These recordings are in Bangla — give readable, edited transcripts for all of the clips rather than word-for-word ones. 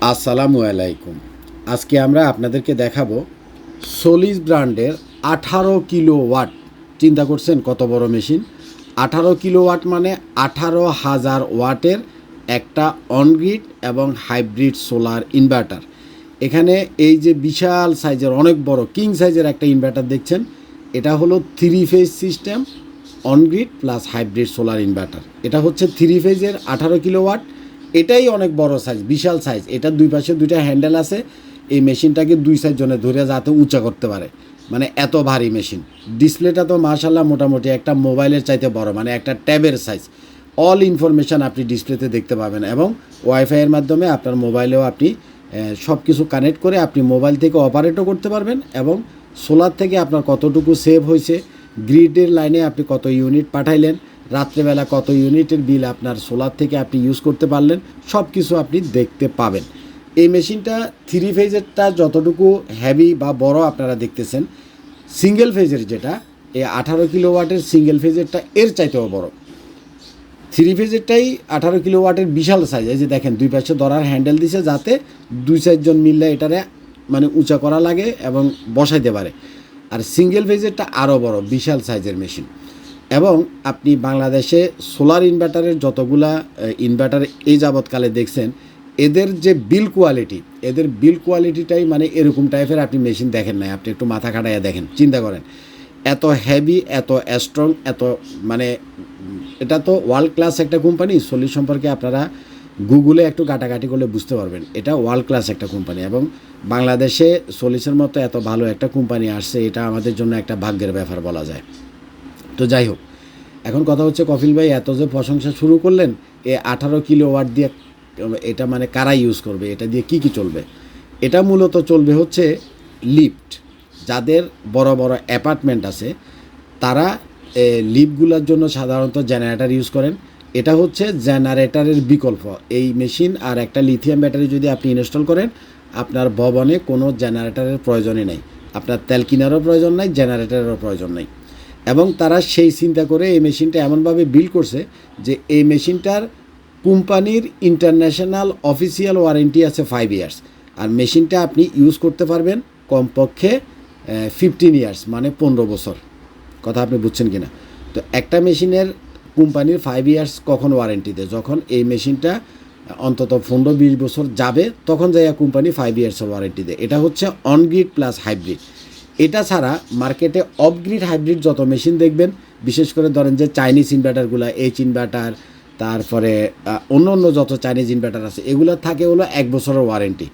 আসসালামু আলাইকুম। আজকে আমরা আপনাদেরকে দেখাবো সোলিস ব্র্যান্ডের 18 কিলোওয়াট। চিন্তা করছেন কত বড় মেশিন? 18 কিলোওয়াট মানে 18,000 ওয়াটের একটা অনগ্রিড এবং হাইব্রিড সোলার ইনভার্টার। এখানে এই যে বিশাল সাইজের অনেক বড় কিং সাইজের একটা ইনভার্টার দেখছেন, এটা হলো 3 phase system on-grid plus hybrid solar inverter. এটা হচ্ছে 3 ফেজের 18 কিলোওয়াট। এটাই অনেক বড় সাইজ, বিশাল সাইজ। এটার দুই পাশে দুইটা হ্যান্ডেল আছে। এই মেশিনটাকে 2-4 জনে ধরে যাতে উঁচা করতে পারে, মানে এত ভারী মেশিন। ডিসপ্লেটা তো মাশাল্লাহ মোটামুটি একটা মোবাইলের চাইতে বড়, মানে একটা ট্যাবের সাইজ। অল ইনফরমেশান আপনি ডিসপ্লেতে দেখতে পাবেন এবং ওয়াইফাইয়ের মাধ্যমে আপনার মোবাইলেও আপনি সব কিছু কানেক্ট করে আপনি মোবাইল থেকে অপারেটও করতে পারবেন এবং সোলার থেকে আপনার কতটুকু সেভ হয়েছে, গ্রিডের লাইনে আপনি কত ইউনিট পাঠাইলেন, রাত্রেবেলা কত ইউনিটের বিল আপনার সোলার থেকে আপনি ইউজ করতে পারলেন, সব কিছু আপনি দেখতে পাবেন। এই মেশিনটা 3 ফেজেরটা যতটুকু হেভি বা বড় আপনারা দেখতেছেন, সিঙ্গেল ফেজের যেটা এই 18 কিলোওয়াটের সিঙ্গেল ফেজেরটা এর চাইতেও বড়। 3 ফেজেরটাই 18 কিলোওয়াটের বিশাল সাইজ। এই যে দেখেন দুই পাশে ধরার হ্যান্ডেল দিছে যাতে 2-4 জন মিললে এটারে মানে উঁচা করা লাগে এবং বসাইতে পারে। আর সিঙ্গেল ফেজেরটা আরও বড়, বিশাল সাইজের মেশিন। এবং আপনি বাংলাদেশে সোলার ইনভার্টারের যতগুলা ইনভার্টার এই যাবৎকালে দেখছেন, এদের বিল কোয়ালিটিটাই মানে এরকম টাইপের আপনি মেশিন দেখেন নাই। আপনি একটু মাথা খাটাইয়া দেখেন, চিন্তা করেন এত হেভি, এত স্ট্রং, এত মানে এটা তো ওয়ার্ল্ড ক্লাস একটা কোম্পানি। সোলিস সম্পর্কে আপনারা গুগলে একটু ঘাটাঘাটি করলে বুঝতে পারবেন, এটা ওয়ার্ল্ড ক্লাস একটা কোম্পানি। এবং বাংলাদেশে সোলিসের মতো এত ভালো একটা কোম্পানি আসছে, এটা আমাদের জন্য একটা ভাগ্যের ব্যাপার বলা যায়। তো যাই হোক, এখন কথা হচ্ছে কফিল ভাই এত যে প্রশংসা শুরু করলেন, 18 কিলোওয়াট দিয়ে এটা মানে কারা ইউজ করবে, এটা দিয়ে কি কি চলবে? এটা মূলত চলবে হচ্ছে লিফট। যাদের বড় বড় অ্যাপার্টমেন্ট আছে তারা লিফটগুলোর জন্য সাধারণত জেনারেটর ইউজ করেন। এটা হচ্ছে জেনারেটরের বিকল্প। এই মেশিন আর একটা লিথিয়াম ব্যাটারি যদি আপনি ইনস্টল করেন, আপনার ভবনে কোনো জেনারেটরের প্রয়োজনই নেই। আপনার তেল কেনারও প্রয়োজন নাই, জেনারেটরেরও প্রয়োজন নেই। এবং তারা সেই চিন্তা করে এই মেশিনটা এমনভাবে বিল্ড করছে যে এই মেশিনটার কোম্পানির ইন্টারন্যাশনাল অফিসিয়াল ওয়ারেন্টি আছে 5 ইয়ার্স। আর মেশিনটা আপনি ইউজ করতে পারবেন কমপক্ষে 15 ইয়ার্স, মানে 15 বছর। কথা আপনি বুঝছেন কি না? তো একটা মেশিনের কোম্পানির 5 ইয়ার্স কখন ওয়ারেন্টি দেয়? যখন এই মেশিনটা অন্তত 15-20 বছর যাবে তখন যাইয়া কোম্পানি 5 ইয়ার্সের ওয়ারেন্টি দেয়। এটা হচ্ছে অনগ্রিড প্লাস হাইব্রিড। এটা ছাড়া মার্কেটে অফগ্রিড হাইব্রিড যত মেশিন দেখবেন, বিশেষ করে ধরেন যে চাইনিজ ইনভার্টারগুলো, এইচ ইনভার্টার, তারপরে অন্য অন্য যত চাইনিজ ইনভার্টার আছে, এগুলো থাকে হলো 1 বছরের ওয়ারেন্টি।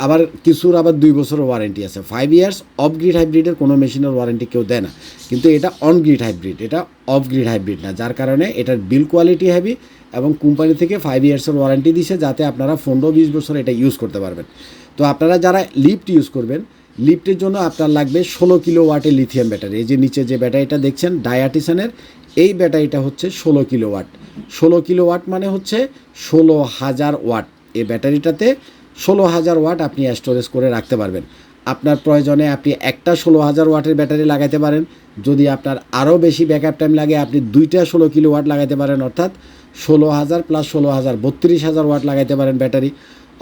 আবার কিছুর আবার 2 বছরের ওয়ারেন্টি আছে। 5 ইয়ার্স অফগ্রিড হাইব্রিডের কোনো মেশিনের ওয়ারেন্টি কেউ দেয় না। কিন্তু এটা অনগ্রিড হাইব্রিড, এটা অফগ্রিড হাইব্রিড না, যার কারণে এটার বিল কোয়ালিটি হেভি এবং কোম্পানি থেকে 5 ইয়ার্সের ওয়ারেন্টি দিছে যাতে আপনারা 15-20 বছর এটা ইউজ করতে পারবেন। তো আপনারা যারা লিফট ইউজ করবেন, লিফটের জন্য আপনার লাগবে 16 কিলোওয়াটের লিথিয়াম ব্যাটারি। এই যে নিচে যে ব্যাটারিটা দেখছেন ডায়াটিসানের, এই ব্যাটারিটা হচ্ছে 16 কিলোওয়াট। 16 কিলোওয়াট মানে হচ্ছে 16,000 ওয়াট। এই ব্যাটারিটাতে 16,000 ওয়াট আপনি স্টোরেজ করে রাখতে পারবেন। আপনার প্রয়োজনে আপনি একটা 16,000 ওয়াটের ব্যাটারি লাগাইতে পারেন। যদি আপনার আরও বেশি ব্যাকআপ টাইম লাগে আপনি দুইটা 16 কিলোওয়াট লাগাইতে পারেন, অর্থাৎ 16,000 প্লাস 16,000 32,000 ওয়াট লাগাইতে পারেন ব্যাটারি।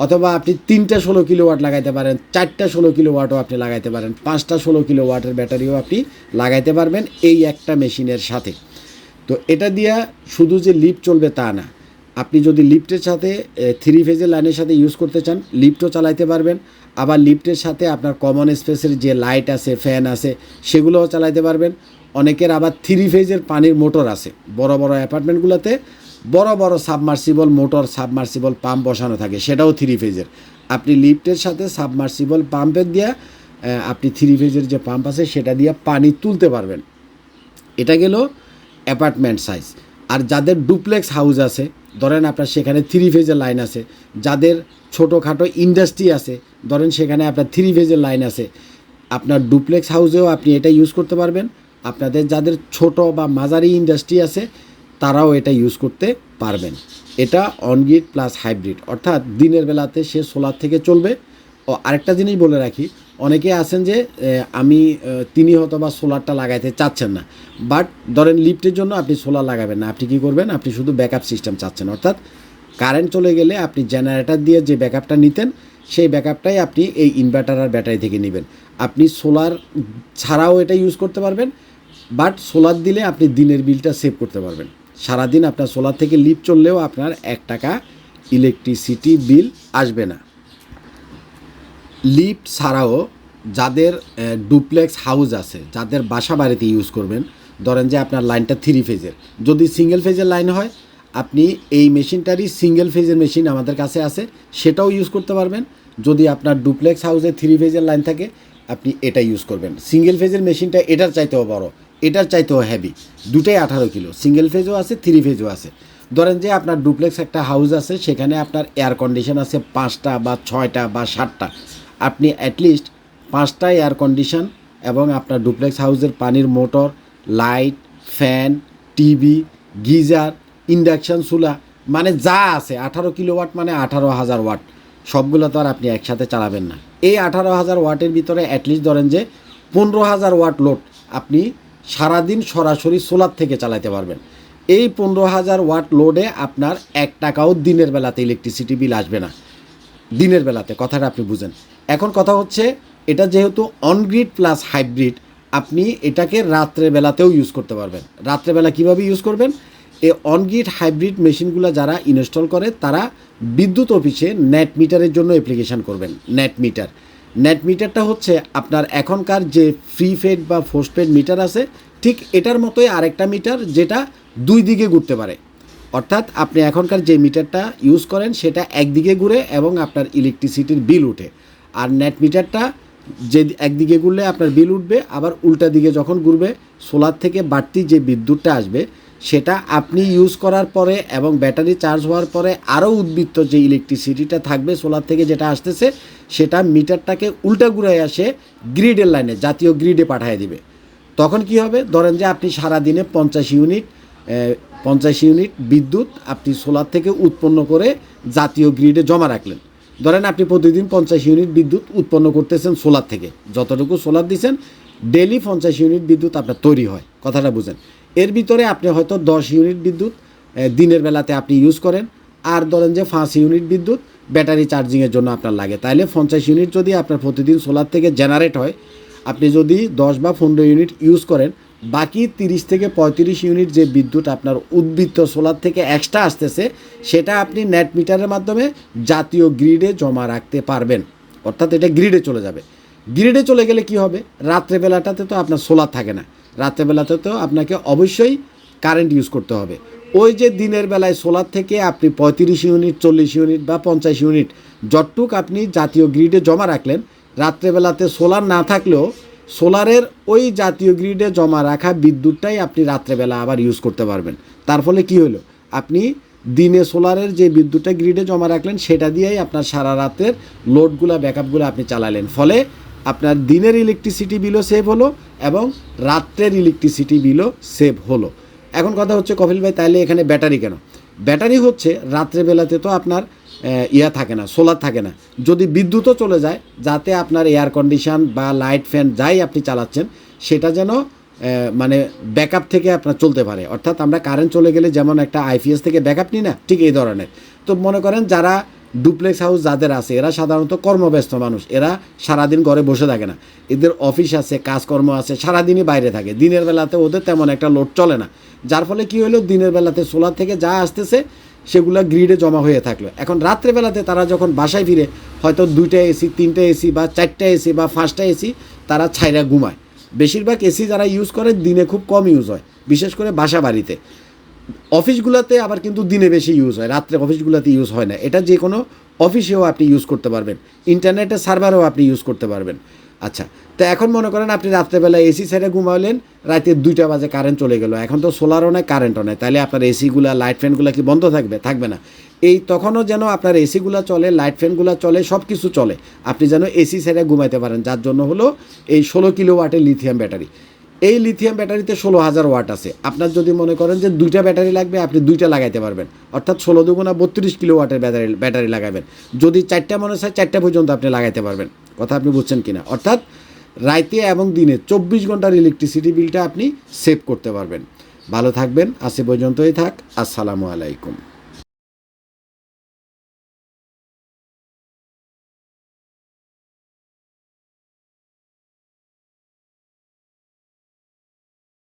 অথবা আপনি 3টা 16 কিলোওয়াট লাগাইতে পারেন, 4টা 16 কিলোওয়াটও আপনি লাগাইতে পারেন, 5টা 16 কিলোওয়াটের ব্যাটারিও আপনি লাগাইতে পারবেন এই একটা মেশিনের সাথে। তো এটা দিয়া শুধু যে লিফট চলবে তা না, আপনি যদি লিফটের সাথে 3 ফেজের লাইনের সাথে ইউজ করতে চান, লিফটও চালাইতে পারবেন। আবার লিফটের সাথে আপনার কমন স্পেসের যে লাইট আছে, ফ্যান আছে, সেগুলোও চালাইতে পারবেন। অনেকের আবার 3 ফেজের পানির মোটর আছে। বড় বড় অ্যাপার্টমেন্টগুলোতে বড় বড় সাবমার্সিবল মোটর, সাবমার্সিবল পাম্প বসানো থাকে, সেটাও 3 ফেজের। আপনি লিফটের সাথে সাবমার্সিবল পাম্পের দিয়া আপনি 3 ফেজের যে পাম্প আছে সেটা দিয়ে পানি তুলতে পারবেন। এটা গেল অ্যাপার্টমেন্ট সাইজ। আর যাদের ডুপ্লেক্স হাউস আছে, ধরেন আপনার সেখানে 3 ফেজের লাইন আছে, যাদের ছোটোখাটো ইন্ডাস্ট্রি আছে, ধরেন সেখানে আপনার 3 ফেজের লাইন আছে, আপনার ডুপ্লেক্স হাউসেও আপনি এটা ইউজ করতে পারবেন। আপনাদের যাদের ছোট বা মাঝারি ইন্ডাস্ট্রি আছে তারাও এটা ইউজ করতে পারবেন। এটা অনগ্রিড প্লাস হাইব্রিড, অর্থাৎ দিনের বেলাতে সে সোলার থেকে চলবে। ও আরেকটা জিনিস বলে রাখি, অনেকে আছেন যে তিনি হয়তো বা সোলারটা লাগাইতে চাচ্ছেন না, বাট ধরেন লিফটের জন্য আপনি সোলার লাগাবেন না, আপনি কী করবেন, আপনি শুধু ব্যাকআপ সিস্টেম চাচ্ছেন, অর্থাৎ কারেন্ট চলে গেলে আপনি জেনারেটর দিয়ে যে ব্যাকআপটা নিতেন সেই ব্যাকআপটাই আপনি এই ইনভার্টার আর ব্যাটারি থেকে নেবেন। আপনি সোলার ছাড়াও এটা ইউজ করতে পারবেন, বাট সোলার দিলে আপনি দিনের বিলটা সেভ করতে পারবেন। সারাদিন আপনার সোলার থেকে লিপ চললেও আপনার 1 টাকা ইলেকট্রিসিটি বিল আসবে না। লিফট ছাড়াও যাদের ডুপ্লেক্স হাউস আছে, যাদের বাসা বাড়িতে ইউজ করবেন, ধরেন যে আপনার লাইনটা 3 ফেজের, যদি সিঙ্গেল ফেজের লাইন হয় আপনি এই মেশিনটারই সিঙ্গেল ফেজের মেশিন আমাদের কাছে আছে, সেটাও ইউজ করতে পারবেন। যদি আপনার ডুপ্লেক্স হাউসে 3 ফেজের লাইন থাকে আপনি এটা ইউজ করবেন। সিঙ্গেল ফেজের মেশিনটা এটার চাইতেও বড়, এটার চাইতেও হেভি, দুটোই 18 কিলো, সিঙ্গেল ফেজও আছে 3 ফেজও আছে। ধরেন যে আপনার ডুপ্লেক্স একটা হাউস আছে, সেখানে আপনার এয়ার কন্ডিশন আছে 5টা বা 6টা বা 7টা, আপনি অ্যাটলিস্ট 5টা এয়ার কন্ডিশন এবং আপনার ডুপ্লেক্স হাউসের পানির motor, light, fan, TV, geyser, induction চুলা, মানে যা আছে 18 কিলোওয়াট মানে 18,000 ওয়াট, সবগুলো তো আর আপনি একসাথে চালাবেন না। এই 18,000 ওয়াটের ভিতরে অ্যাটলিস্ট ধরেন যে 15,000 ওয়াট লোড আপনি সারাদিন সরাসরি সোলার থেকে চালাতে পারবেন। এই 15,000 ওয়াট লোডে আপনার 1 টাকাও দিনের বেলাতে ইলেকট্রিসিটি বিল আসবে না। দিনের বেলাতে, কথাটা আপনি বুঝেন। এখন কথা হচ্ছে এটা যেহেতু অনগ্রিড প্লাস হাইব্রিড, আপনি এটাকে রাত্রে বেলাতেও ইউজ করতে পারবেন। রাত্রেবেলা কীভাবে ইউজ করবেন? এই অনগ্রিড হাইব্রিড মেশিনগুলো যারা ইনস্টল করে তারা বিদ্যুৎ অফিসে নেট মিটারের জন্য অ্যাপ্লিকেশান করবেন। নেট মিটারটা হচ্ছে আপনার এখনকার যে ফ্রি ফেড বা পোস্টপেড মিটার আছে, ঠিক এটার মতোই আরেকটা মিটার যেটা 2 দিকে ঘুরতে পারে। অর্থাৎ আপনি এখনকার যে মিটারটা ইউজ করেন সেটা একদিকে ঘুরে এবং আপনার ইলেকট্রিসিটির বিল উঠে। আর নেট মিটারটা যে একদিকে ঘুরলে আপনার বিল উঠবে, আবার উল্টা দিকে যখন ঘুরবে সোলার থেকে বাড়তি যে বিদ্যুৎটা আসবে সেটা আপনি ইউজ করার পরে এবং ব্যাটারি চার্জ হওয়ার পরে আরও উদ্বৃত্ত যে ইলেকট্রিসিটিটা থাকবে সোলার থেকে যেটা আসতেছে সেটা মিটারটাকে উল্টা ঘুরায় আসে গ্রিডের লাইনে, জাতীয় গ্রিডে পাঠিয়ে দিবে। তখন কি হবে? ধরেন যে আপনি সারাদিনে 50 ইউনিট বিদ্যুৎ আপনি সোলার থেকে উৎপন্ন করে জাতীয় গ্রিডে জমা রাখলেন। ধরেন আপনি প্রতিদিন 50 ইউনিট বিদ্যুৎ উৎপন্ন করতেছেন সোলার থেকে, যতটুকু সোলার দিচ্ছেন ডেলি 50 ইউনিট বিদ্যুৎ আপনার তৈরি হয়, কথাটা বুঝেন। এর ভিতরে আপনি হয়তো 10 ইউনিট বিদ্যুৎ দিনের বেলাতে আপনি ইউজ করেন, আর ধরেন যে 5 ইউনিট বিদ্যুৎ ব্যাটারি চার্জিংয়ের জন্য আপনার লাগে। তাইলে 50 ইউনিট যদি আপনার প্রতিদিন সোলার থেকে জেনারেট হয়, আপনি যদি 10 বা 15 ইউনিট ইউজ করেন, বাকি 30 থেকে 35 ইউনিট যে বিদ্যুৎ আপনার উদ্বৃত্ত সোলার থেকে এক্সট্রা আসতেছে সেটা আপনি নেট মিটারের মাধ্যমে জাতীয় গ্রিডে জমা রাখতে পারবেন। অর্থাৎ এটা গ্রিডে চলে যাবে। গ্রিডে চলে গেলে কি হবে? রাত্রেবেলাটাতে তো আপনার সোলার থাকে না, রাত্রেবেলাতে তো আপনাকে অবশ্যই কারেন্ট ইউজ করতে হবে। ওই যে দিনের বেলায় সোলার থেকে আপনি 35 ইউনিট, 40 ইউনিট বা 50 ইউনিট যতটুক আপনি জাতীয় গ্রিডে জমা রাখলেন, রাত্রেবেলাতে সোলার না থাকলেও সোলারের ওই জাতীয় গ্রিডে জমা রাখা বিদ্যুৎটাই আপনি রাত্রেবেলা আবার ইউজ করতে পারবেন। তার ফলে কি হলো? আপনি দিনে সোলারের যে বিদ্যুৎটা গ্রিডে জমা রাখলেন সেটা দিয়েই আপনার সারা রাতের লোডগুলো ব্যাকআপগুলো আপনি চালালেন। ফলে আপনার দিনের ইলেকট্রিসিটি বিলও সেভ হলো এবং রাত্রের ইলেকট্রিসিটি বিলও সেভ হলো। এখন কথা হচ্ছে কপিল ভাই, তাহলে এখানে ব্যাটারি কেন? ব্যাটারি হচ্ছে রাত্রেবেলাতে তো আপনার থাকে না, সোলার থাকে না, যদি বিদ্যুৎও চলে যায় যাতে আপনার এয়ার কন্ডিশন বা লাইট ফ্যান যাই আপনি চালাচ্ছেন সেটা যেন মানে ব্যাকআপ থেকে আপনার চলতে পারে। অর্থাৎ আমরা কারেন্ট চলে গেলে যেমন একটা আইপিএস থেকে ব্যাকআপ নিই না, ঠিক এই ধরনের। তো মনে করেন যারা ডুপ্লেক্স হাউস যাদের আছে এরা সাধারণত কর্মব্যস্ত মানুষ, এরা সারাদিন ঘরে বসে থাকে না, এদের অফিস আছে, কাজকর্ম আছে, সারাদিনই বাইরে থাকে। দিনের বেলাতে ওদের তেমন একটা লোড চলে না, যার ফলে কী হলো, দিনের বেলাতে সোলার থেকে যা আসতেছে সেগুলো গ্রিডে জমা হয়ে থাকলো। এখন রাত্রেবেলাতে তারা যখন বাসায় ফিরে হয়তো 2টা এসি, 3টা এসি বা 4টা এসি বা 5টা এসি তারা ছাইরা ঘুমায়। বেশিরভাগ এসি যারা ইউজ করে দিনে খুব কম ইউজ হয়, বিশেষ করে বাসা বাড়িতে। অফিসগুলোতে আবার কিন্তু দিনে বেশি ইউজ হয়, রাত্রে অফিসগুলোতে ইউজ হয় না। এটা যে কোনো অফিসেও আপনি ইউজ করতে পারবেন, ইন্টারনেটের সার্ভারেও আপনি ইউজ করতে পারবেন। আচ্ছা, তো এখন মনে করেন আপনি রাত্রেবেলা এসি ছেড়ে ঘুমালেন, রাতে 2টা বাজে কারেন্ট চলে গেল, এখন তো সোলারও নেই কারেন্টও নেই, তাহলে আপনার এসিগুলো, লাইট ফ্যানগুলো কি বন্ধ থাকবে? থাকবে না। এই তখনও যেন আপনার এসিগুলো চলে, লাইট ফ্যানগুলো চলে, সব কিছু চলে, আপনি যেন এসি ছেড়ে ঘুমাইতে পারেন। যার জন্য হলো এই 16 কিলোওয়াটের লিথিয়াম ব্যাটারি। এই লিথিয়াম ব্যাটারিতে 16,000 ওয়াট আছে। আপনার যদি মনে করেন যে 2টা ব্যাটারি লাগবে, আপনি 2টা লাগাইতে পারবেন। অর্থাৎ 16 দুগুণা 32 কিলোওয়াটের ব্যাটারি লাগাবেন। যদি 4টা মনে হয় 4টা পর্যন্ত আপনি লাগাইতে পারবেন। কথা আপনি বুঝছেন কিনা? অর্থাৎ রাতে এবং দিনে 24 ঘন্টার ইলেকট্রিসিটি বিলটা আপনি সেভ করতে পারবেন। ভালো থাকবেন, আজ পর্যন্তই থাক। আসসালামু আলাইকুম।